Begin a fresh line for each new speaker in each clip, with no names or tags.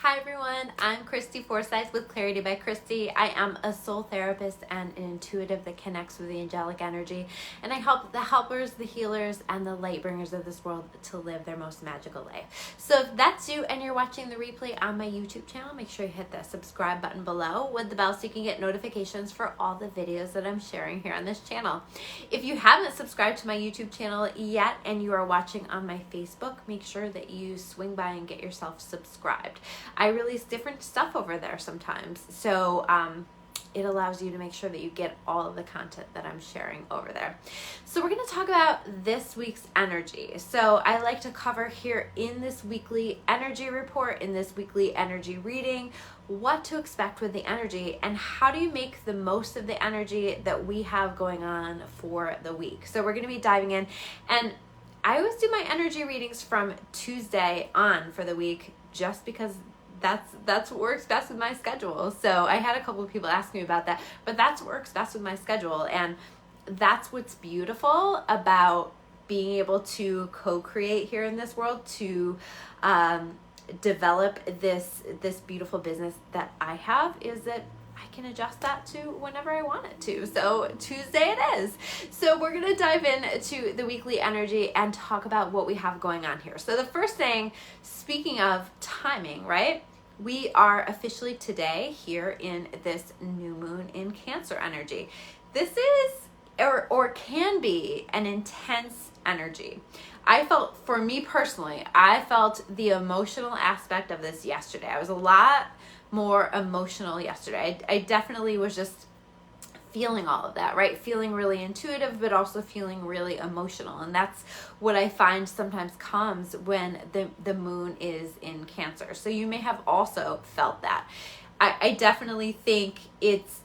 Hi everyone, I'm Christy Forsyth with Clarity by Christy. I am a soul therapist and an intuitive that connects with the angelic energy, and I help the helpers, the healers, and the light bringers of this world to live their most magical life. So if that's you and you're watching the replay on my YouTube channel, make sure you hit the subscribe button below with the bell so you can get notifications for all the videos that I'm sharing here on this channel. If you haven't subscribed to my YouTube channel yet and you are watching on my Facebook, make sure that you swing by and get yourself subscribed. I release different stuff over there sometimes, so it allows you to make sure that you get all of the content that I'm sharing over there. So we're going to talk about this week's energy. So I like to cover here in this weekly energy report, in this weekly energy reading, what to expect with the energy and how do you make the most of the energy that we have going on for the week. So we're going to be diving in, and I always do my energy readings from Tuesday on for the week just because that's what works best with my schedule. So I had a couple of people ask me about that, but that's what works best with my schedule. And that's what's beautiful about being able to co-create here in this world, to develop this beautiful business that I have, is that I can adjust that to whenever I want it to. So Tuesday it is. So we're going to dive into the weekly energy and talk about what we have going on here. So the first thing, speaking of timing, right? We are officially today here in this new moon in Cancer energy. This is, or can be, an intense energy. I felt, for me personally, I felt the emotional aspect of this yesterday. I was a lot more emotional yesterday. I definitely was just feeling all of that, right? Feeling really intuitive, but also feeling really emotional. And that's what I find sometimes comes when the moon is in Cancer. So you may have also felt that. I definitely think it's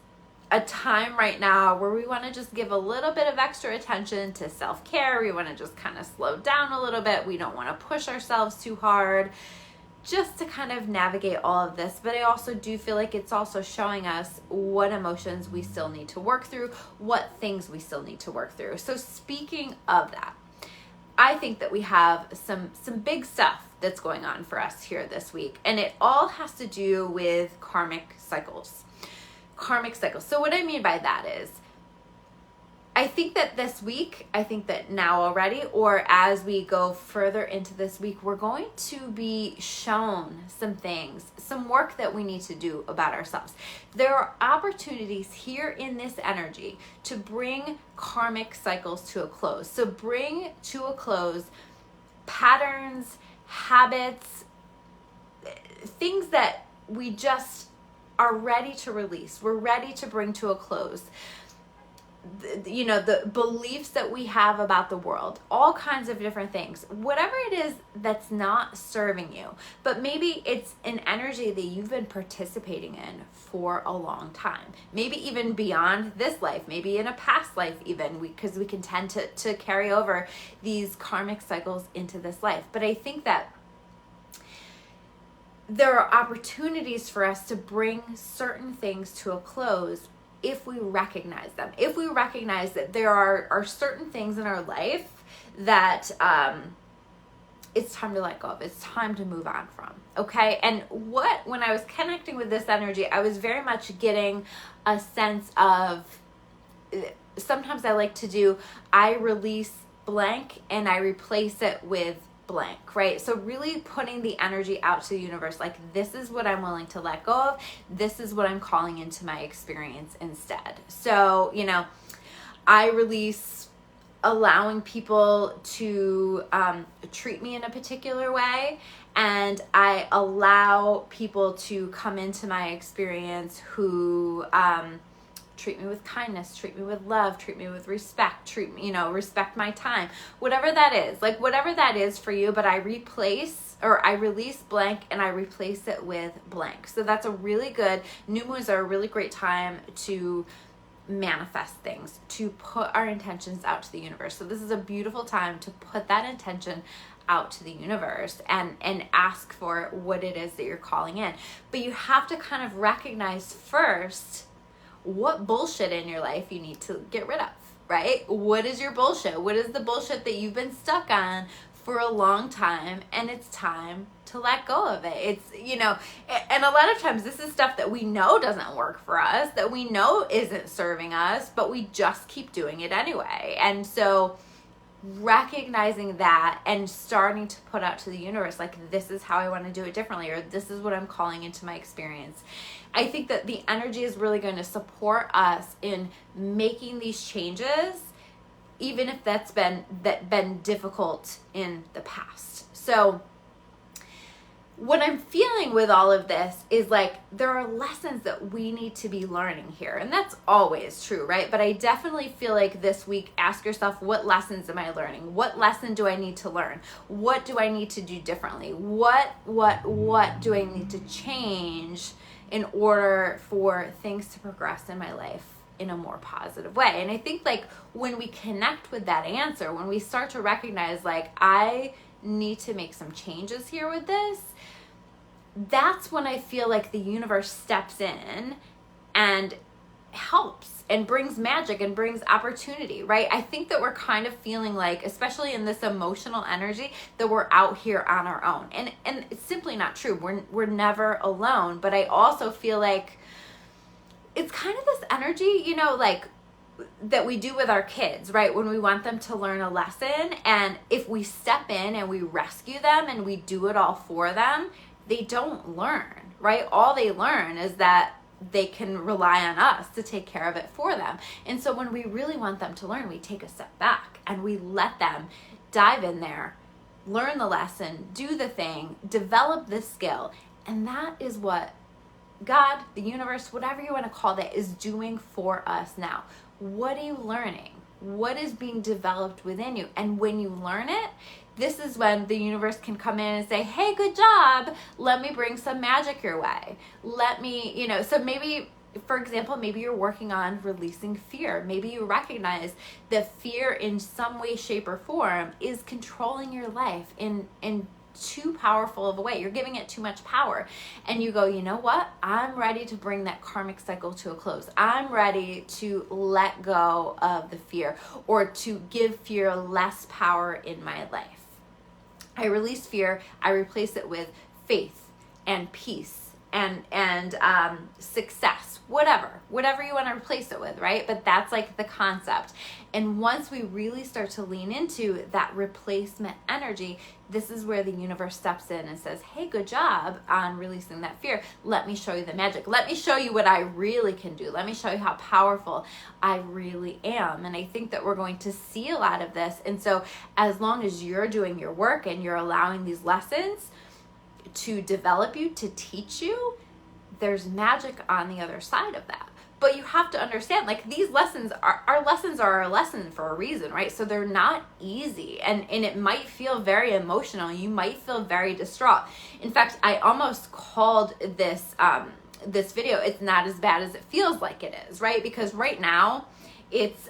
a time right now where we want to just give a little bit of extra attention to self-care. We want to just kind of slow down a little bit. We don't want to push ourselves too hard, just to kind of navigate all of this. But I also do feel like it's also showing us what emotions we still need to work through, what things we still need to work through. So speaking of that, I think that we have some big stuff that's going on for us here this week, and it all has to do with karmic cycles. Karmic cycles. So what I mean by that is, I think that this week, I think that now already, or as we go further into this week, we're going to be shown some things, some work that we need to do about ourselves. There are opportunities here in this energy to bring karmic cycles to a close. So bring to a close patterns, habits, things that we just are ready to release. We're ready to bring to a close. The beliefs that we have about the world, all kinds of different things, whatever it is that's not serving you, but maybe it's an energy that you've been participating in for a long time, maybe even beyond this life, maybe in a past life even, because we can tend to carry over these karmic cycles into this life. But I think that there are opportunities for us to bring certain things to a close if we recognize them, if we recognize that there are certain things in our life that it's time to let go of, it's time to move on from, okay? And when I was connecting with this energy, I was very much getting a sense of, sometimes I like to do, I release blank and I replace it with blank, right? So really putting the energy out to the universe, like, this is what I'm willing to let go of. This is what I'm calling into my experience instead. So, I release allowing people to treat me in a particular way, and I allow people to come into my experience who treat me with kindness, treat me with love, treat me with respect, respect my time, whatever that is, like whatever that is for you. But I release blank and I replace it with blank. So that's a really good, new moons are a really great time to manifest things, to put our intentions out to the universe. So this is a beautiful time to put that intention out to the universe and ask for what it is that you're calling in. But you have to kind of recognize first what bullshit in your life you need to get rid of, right? What is your bullshit? What is the bullshit that you've been stuck on for a long time, and it's time to let go of it. It's, and a lot of times this is stuff that we know doesn't work for us, that we know isn't serving us, but we just keep doing it anyway. And so recognizing that and starting to put out to the universe, like, this is how I want to do it differently, or this is what I'm calling into my experience. I think that the energy is really going to support us in making these changes, even if that's been difficult in the past. So what I'm feeling with all of this is like, there are lessons that we need to be learning here. And that's always true, right? But I definitely feel like this week, ask yourself, what lessons am I learning? What lesson do I need to learn? What do I need to do differently? What do I need to change in order for things to progress in my life in a more positive way? And I think, like, when we connect with that answer, when we start to recognize, like, I need to make some changes here with this, that's when I feel like the universe steps in and helps and brings magic and brings opportunity, right? I think that we're kind of feeling like, especially in this emotional energy, that we're out here on our own. And it's simply not true. We're never alone. But I also feel like it's kind of this energy, like, that we do with our kids, right? When we want them to learn a lesson, and if we step in and we rescue them and we do it all for them, they don't learn, right? All they learn is that they can rely on us to take care of it for them. And so when we really want them to learn, we take a step back and we let them dive in there, learn the lesson, do the thing, develop the skill. And that is what God, the universe, whatever you want to call that, is doing for us now. What are you learning? What is being developed within you? And when you learn it, this is when the universe can come in and say, hey, good job. Let me bring some magic your way. Let me, so maybe, for example, maybe you're working on releasing fear. Maybe you recognize that fear in some way, shape, or form is controlling your life in too powerful of a way. You're giving it too much power. And you go, you know what? I'm ready to bring that karmic cycle to a close. I'm ready to let go of the fear, or to give fear less power in my life. I release fear. I replace it with faith and peace and success, whatever you want to replace it with, right? But that's like the concept. And once we really start to lean into that replacement energy, this is where the universe steps in and says, hey, good job on releasing that fear. Let me show you the magic. Let me show you what I really can do. Let me show you how powerful I really am. And I think that we're going to see a lot of this. And so as long as you're doing your work and you're allowing these lessons to develop you, to teach you, there's magic on the other side of that. But you have to understand, like, these lessons are our lesson for a reason, right? So they're not easy, and it might feel very emotional. You might feel very distraught. In fact, I almost called this this video, it's not as bad as it feels like it is, right? Because right now it's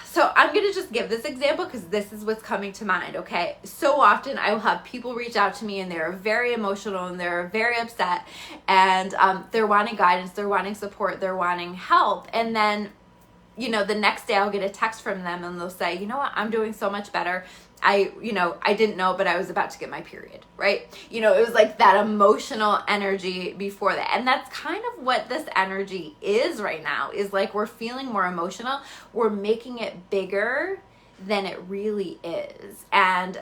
so I'm going to just give this example because this is what's coming to mind, okay? So often I will have people reach out to me and they're very emotional and they're very upset, and they're wanting guidance, they're wanting support, they're wanting help. And then, the next day I'll get a text from them and they'll say, you know what, I'm doing so much better. I didn't know, but I was about to get my period, right? It was like that emotional energy before that. And that's kind of what this energy is right now, is like, we're feeling more emotional. We're making it bigger than it really is. And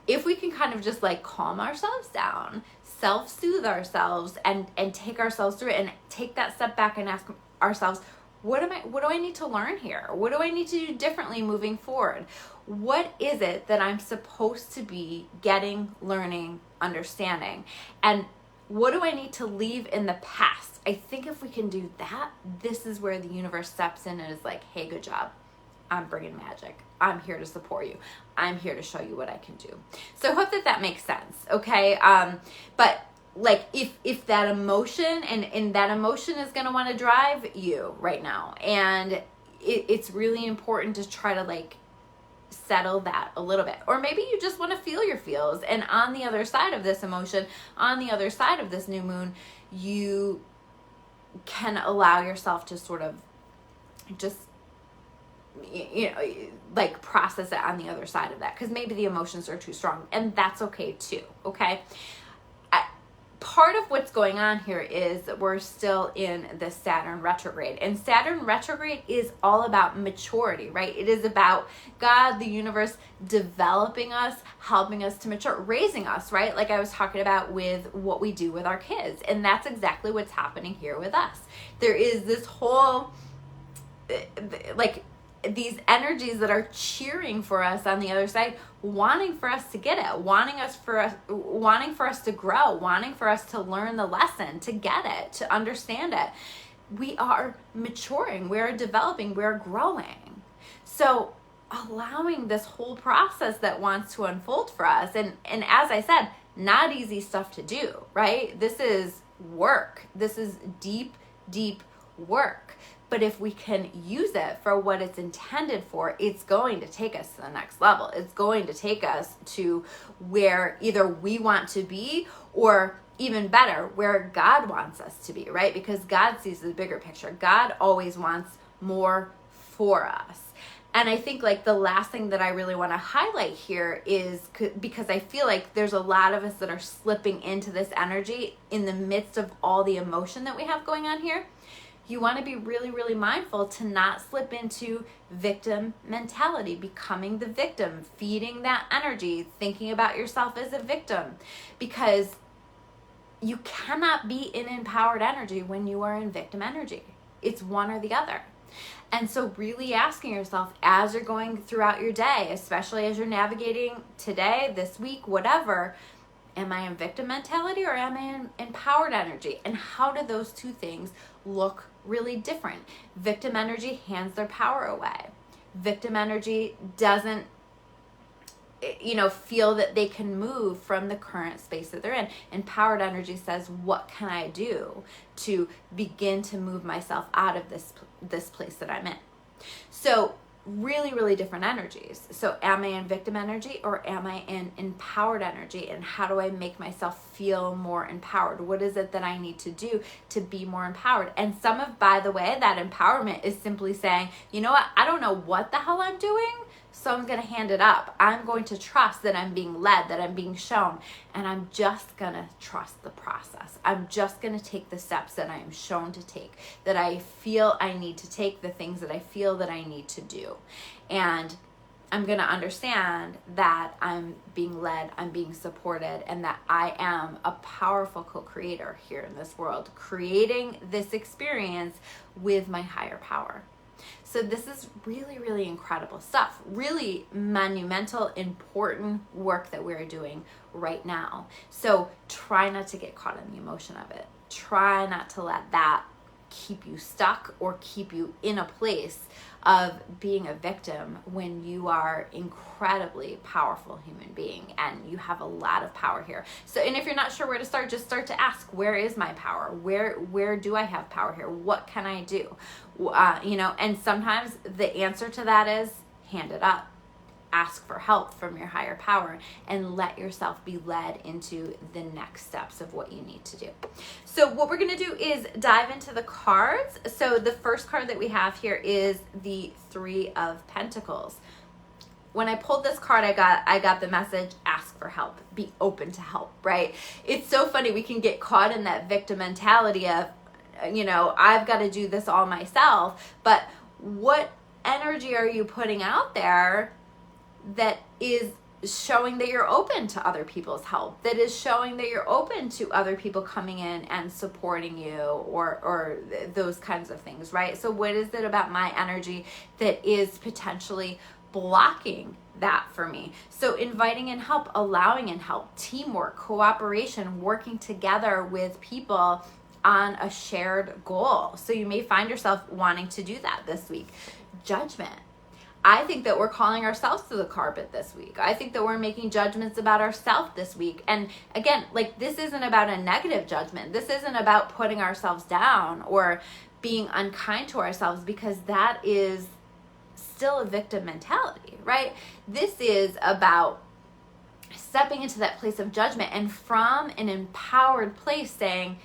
if we can kind of just like calm ourselves down, self-soothe ourselves, and take ourselves through it, and take that step back and ask ourselves, what do I need to learn here? What do I need to do differently moving forward? What is it that I'm supposed to be getting, learning, understanding? And what do I need to leave in the past? I think if we can do that, this is where the universe steps in and is like, hey, good job. I'm bringing magic. I'm here to support you. I'm here to show you what I can do. So I hope that makes sense, okay? But like, if that emotion and that emotion is going to want to drive you right now, and it's really important to try to like settle that a little bit. Or maybe you just want to feel your feels, and on the other side of this emotion, on the other side of this new moon, you can allow yourself to sort of just like process it on the other side of that, because maybe the emotions are too strong, and that's okay too. Okay. Part of what's going on here is that we're still in the Saturn retrograde, and Saturn retrograde is all about maturity, right? It is about God, the universe, developing us, helping us to mature, raising us, right? Like I was talking about with what we do with our kids, and that's exactly what's happening here with us. There is this whole, like, these energies that are cheering for us on the other side, wanting for us to get it, wanting for us to grow, wanting for us to learn the lesson, to get it, to understand it. We are maturing, we're developing, we're growing. So allowing this whole process that wants to unfold for us, and as I said, not easy stuff to do, right? This is work. This is deep work. But if we can use it for what it's intended for, it's going to take us to the next level. It's going to take us to where either we want to be, or even better, where God wants us to be, right? Because God sees the bigger picture. God always wants more for us. And I think like the last thing that I really want to highlight here is, because I feel like there's a lot of us that are slipping into this energy in the midst of all the emotion that we have going on here. You want to be really, really mindful to not slip into victim mentality, becoming the victim, feeding that energy, thinking about yourself as a victim, because you cannot be in empowered energy when you are in victim energy. It's one or the other. And so really asking yourself as you're going throughout your day, especially as you're navigating today, this week, whatever, am I in victim mentality or am I in empowered energy? And how do those two things look really different? Victim energy hands their power away. Victim energy doesn't, feel that they can move from the current space that they're in. Empowered energy says, what can I do to begin to move myself out of this place that I'm in? So really, really different energies. So am I in victim energy or am I in empowered energy? And how do I make myself feel more empowered? What is it that I need to do to be more empowered? And by the way, that empowerment is simply saying, you know what? I don't know what the hell I'm doing, so I'm going to hand it up. I'm going to trust that I'm being led, that I'm being shown, and I'm just going to trust the process. I'm just going to take the steps that I am shown to take, that I feel I need to take, the things that I feel that I need to do. And I'm going to understand that I'm being led, I'm being supported, and that I am a powerful co-creator here in this world, creating this experience with my higher power. So this is really, really incredible stuff, really monumental, important work that we're doing right now. So try not to get caught in the emotion of it. Try not to let that keep you stuck or keep you in a place of being a victim when you are incredibly powerful human being and you have a lot of power here. So, and if you're not sure where to start, just start to ask, where is my power? Where do I have power here? What can I do? And sometimes the answer to that is hand it up. Ask for help from your higher power and let yourself be led into the next steps of what you need to do. So what we're going to do is dive into the cards. So the first card that we have here is the Three of Pentacles. When I pulled this card, I got the message, ask for help, be open to help, right? It's so funny. We can get caught in that victim mentality of, I've got to do this all myself. But what energy are you putting out there that is showing that you're open to other people's help, that is showing that you're open to other people coming in and supporting you, or those kinds of things, right? So what is it about my energy that is potentially blocking that for me? So inviting in help, allowing in help, teamwork, cooperation, working together with people on a shared goal. So you may find yourself wanting to do that this week. Judgment. I think that we're calling ourselves to the carpet this week. I think that we're making judgments about ourselves this week. And again, this isn't about a negative judgment. This isn't about putting ourselves down or being unkind to ourselves, because that is still a victim mentality, right? This is about stepping into that place of judgment and from an empowered place saying,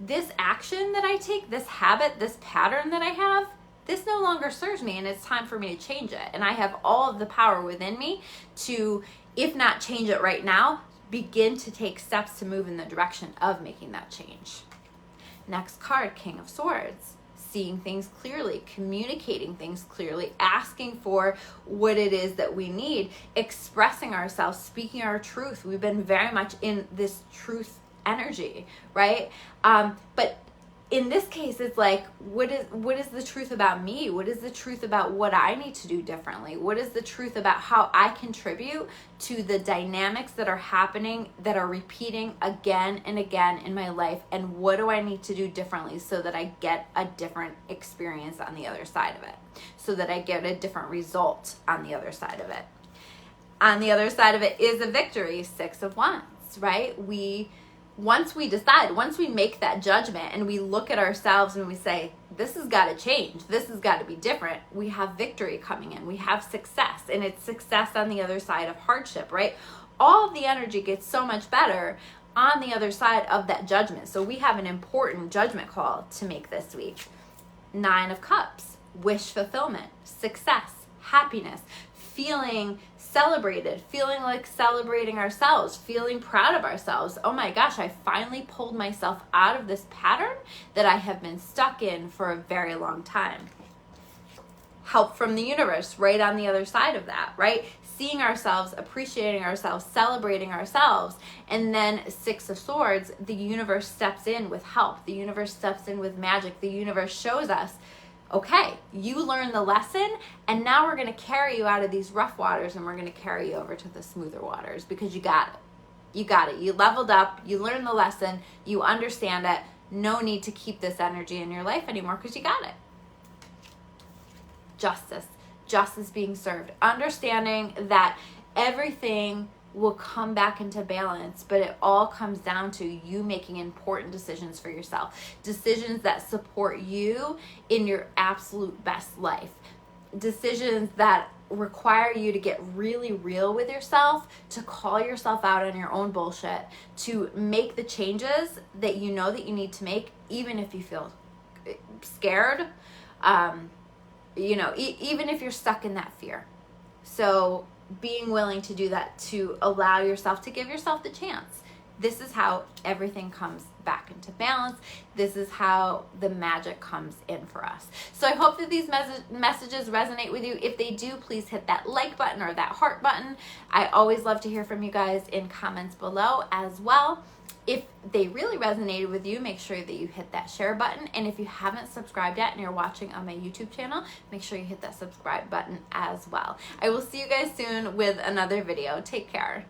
this action that I take, this habit, this pattern that I have, this no longer serves me and it's time for me to change it. And I have all of the power within me to, if not change it right now, begin to take steps to move in the direction of making that change. Next card, King of Swords. Seeing things clearly, communicating things clearly, asking for what it is that we need, expressing ourselves, speaking our truth. We've been very much in this truth energy, right? But in this case, it's like, what is the truth about me? What is the truth about what I need to do differently? What is the truth about how I contribute to the dynamics that are happening, that are repeating again and again in my life? And what do I need to do differently so that I get a different experience on the other side of it? So that I get a different result on the other side of it. On the other side of it is a victory, Six of Wands, right? Once we decide, once we make that judgment and we look at ourselves and we say, this has got to change, this has got to be different, we have victory coming in, we have success, and it's success on the other side of hardship, right? All of the energy gets so much better on the other side of that judgment. So we have an important judgment call to make this week. Nine of Cups, wish fulfillment, success, happiness, feeling celebrated, feeling like celebrating ourselves, feeling proud of ourselves. Oh my gosh, I finally pulled myself out of this pattern that I have been stuck in for a very long time. Help from the universe, right on the other side of that, right? Seeing ourselves, appreciating ourselves, celebrating ourselves. And then Six of Swords, the universe steps in with help. The universe steps in with magic. The universe shows us, okay, you learned the lesson, and now we're going to carry you out of these rough waters and we're going to carry you over to the smoother waters because you got it. You got it. You leveled up. You learned the lesson. You understand it. No need to keep this energy in your life anymore because you got it. Justice. Justice being served. Understanding that everything will come back into balance, but it all comes down to you making important decisions for yourself. Decisions that support you in your absolute best life. Decisions that require you to get really real with yourself, to call yourself out on your own bullshit, to make the changes that you know that you need to make, even if you feel scared, even if you're stuck in that fear. So being willing to do that, to allow yourself to give yourself the chance. This is how everything comes back into balance. This is how the magic comes in for us. So I hope that these messages resonate with you. If they do, please hit that like button or that heart button. I always love to hear from you guys in comments below as well. If they really resonated with you, make sure that you hit that share button. And if you haven't subscribed yet and you're watching on my YouTube channel, make sure you hit that subscribe button as well. I will see you guys soon with another video. Take care.